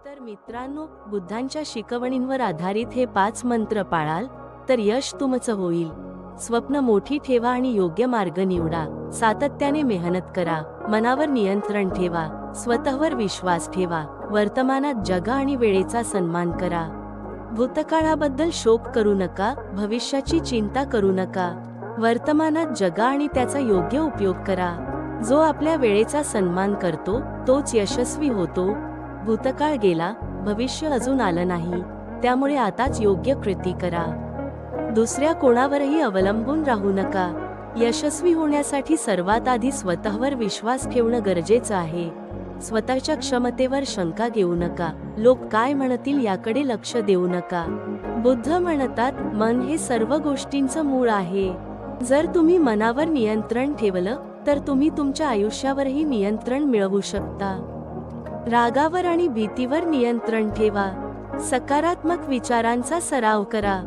तर मित्रांनो, बुद्धांच्या शिकवणींवर आधारित हे 5 मंत्र पाळाल तर यश तुमचं होईल. स्वप्न मोठी ठेवा आणि योग्य मार्ग निवडा. सातत्याने मेहनत करा. मनावर नियंत्रण ठेवा. स्वतःवर विश्वास ठेवा. वर्तमानात जगा आणि वेळेचा सन्मान करा. भूतकाळाबद्दल शोक करू नका. भविष्याची चिंता करू नका. वर्तमानात जगा आणि त्याचा योग्य उपयोग करा. जो आपल्या वेळेचा सन्मान करतो तोच यशस्वी होतो. भूतकाळ गेला, भविष्य अजून आलं नाही, त्यामुळे आताच योग्य कृती करा. दुसऱ्या कोणावरही अवलंबून राहू नका. यशस्वी होण्यासाठी सर्वात आधी स्वतःवर विश्वास ठेवणं गरजेचं आहे. स्वतःच्या क्षमतेवर शंका घेऊ नका. लोक काय म्हणतील याकडे लक्ष देऊ नका. बुद्ध म्हणतात, मन हे सर्व गोष्टींचं मूळ आहे. जर तुम्ही मनावर नियंत्रण ठेवलं तर तुम्ही तुमच्या आयुष्यावरही नियंत्रण मिळवू शकता. रागावर आणि भीतीवर नियंत्रण ठेवा. सकारात्मक विचारांचा सराव करा.